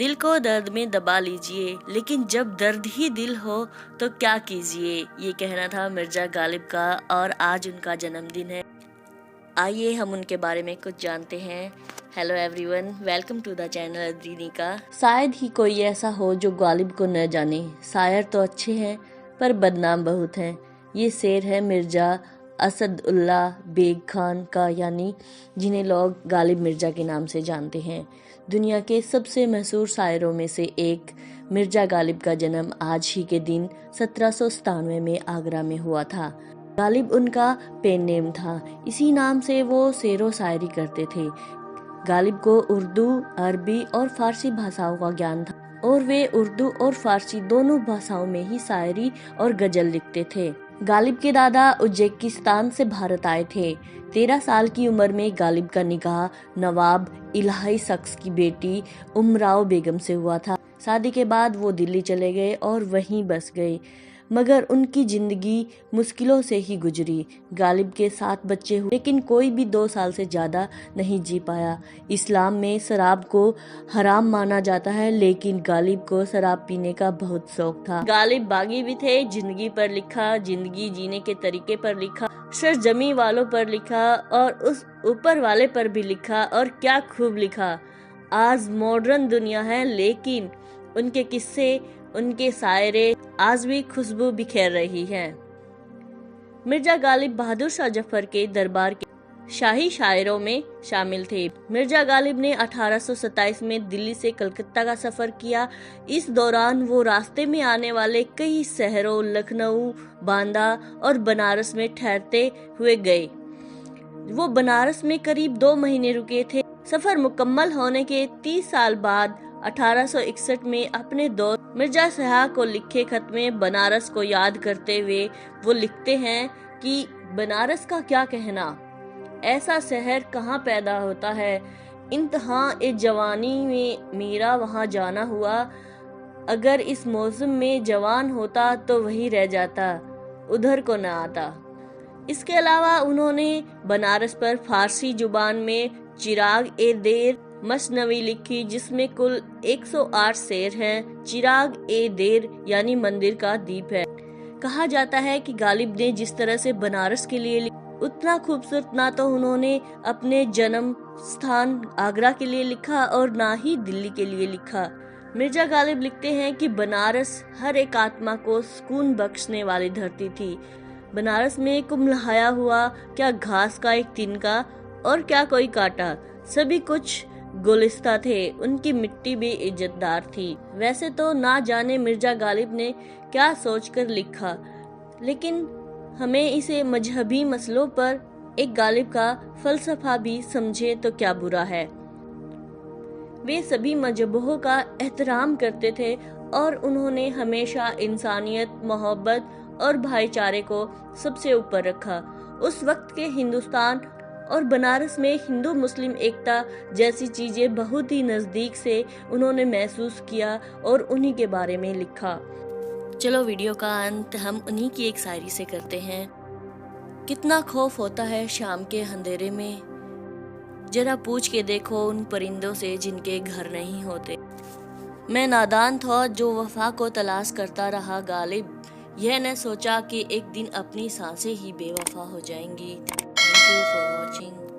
दिल को दर्द में दबा लीजिए, लेकिन जब दर्द ही दिल हो तो क्या कीजिए। ये कहना था मिर्जा गालिब का और आज उनका जन्मदिन है। आइए हम उनके बारे में कुछ जानते हैं। Hello everyone, welcome to the channel अदरीनिका। शायद ही कोई ऐसा हो जो गालिब को न जाने। शायर तो अच्छे हैं पर बदनाम बहुत हैं। ये शेर है मिर्जा असदुल्ला बेग खान का, यानी जिन्हें लोग गालिब मिर्जा के नाम से जानते हैं। दुनिया के सबसे मशहूर शायरों में से एक मिर्जा गालिब का जन्म आज ही के दिन 1797 में आगरा में हुआ था। गालिब उनका पेन नेम था। इसी नाम से वो शेरो शायरी करते थे। गालिब को उर्दू, अरबी और फारसी भाषाओं का ज्ञान था और वे उर्दू और फारसी दोनों भाषाओं में ही शायरी और गजल लिखते थे। गालिब के दादा उज्बेकिस्तान से भारत आए थे। 13 साल की उम्र में गालिब का निकाह नवाब इलाही शख्स की बेटी उमराव बेगम से हुआ था। शादी के बाद वो दिल्ली चले गए और वहीं बस गए, मगर उनकी जिंदगी मुश्किलों से ही गुजरी। गालिब के 7 बच्चे हुए, लेकिन कोई भी 2 साल से ज्यादा नहीं जी पाया। इस्लाम में शराब को हराम माना जाता है, लेकिन गालिब को शराब पीने का बहुत शौक था। गालिब बागी भी थे। जिंदगी पर लिखा, जिंदगी जीने के तरीके पर लिखा, सरजमी वालों पर लिखा और उस ऊपर वाले पर भी लिखा, और क्या खूब लिखा। आज मॉडर्न दुनिया है, लेकिन उनके किस्से, उनके शायरे आज भी खुशबू बिखेर रही है। मिर्जा गालिब बहादुर शाह जफर के दरबार के शाही शायरों में शामिल थे। मिर्जा गालिब ने 1827 में दिल्ली से कलकत्ता का सफर किया। इस दौरान वो रास्ते में आने वाले कई शहरों लखनऊ, बांदा और बनारस में ठहरते हुए गए। वो बनारस में करीब 2 महीने रुके थे। सफर मुकम्मल होने के 30 साल बाद 1861 में अपने दोस्त मिर्जा शाह को लिखे खत में बनारस को याद करते हुए वो लिखते हैं कि बनारस का क्या कहना, ऐसा शहर कहाँ पैदा होता है। इंतहा ए जवानी में मेरा वहाँ जाना हुआ, अगर इस मौसम में जवान होता तो वही रह जाता, उधर को न आता। इसके अलावा उन्होंने बनारस पर फारसी जुबान में चिराग ए देर मसनवी लिखी, जिसमें कुल 108 शेर हैं। चिराग ए देर यानी मंदिर का दीप है। कहा जाता है कि गालिब ने जिस तरह से बनारस के लिए उतना खूबसूरत ना तो उन्होंने अपने जन्म स्थान आगरा के लिए लिखा और ना ही दिल्ली के लिए लिखा। मिर्जा गालिब लिखते हैं कि बनारस हर एक आत्मा को सुकून बख्शने वाली धरती थी। बनारस में कुम्हलाया हुआ क्या घास का एक तिनका और क्या कोई कांटा, सभी कुछ गुलिस्ता थे। उनकी मिट्टी भी इज्जतदार थी। वैसे तो ना जाने मिर्जा गालिब ने क्या सोचकर लिखा, लेकिन हमें इसे मजहबी मसलों पर एक गालिब का फलसफा भी समझे तो क्या बुरा है। वे सभी मजहबों का एहतराम करते थे और उन्होंने हमेशा इंसानियत, मोहब्बत और भाईचारे को सबसे ऊपर रखा। उस वक्त के हिंदुस्तान और बनारस में हिंदू मुस्लिम एकता जैसी चीजें बहुत ही नजदीक से उन्होंने महसूस किया और उन्हीं के बारे में लिखा। चलो वीडियो का अंत हम उन्हीं की एक शायरी से करते हैं। कितना खौफ होता है शाम के अंधेरे में, जरा पूछ के देखो उन परिंदों से जिनके घर नहीं होते। मैं नादान था जो वफा को तलाश करता रहा गालिब, यह न सोचा कि एक दिन अपनी सांसें ही बेवफा हो जाएंगी। Thank you for watching.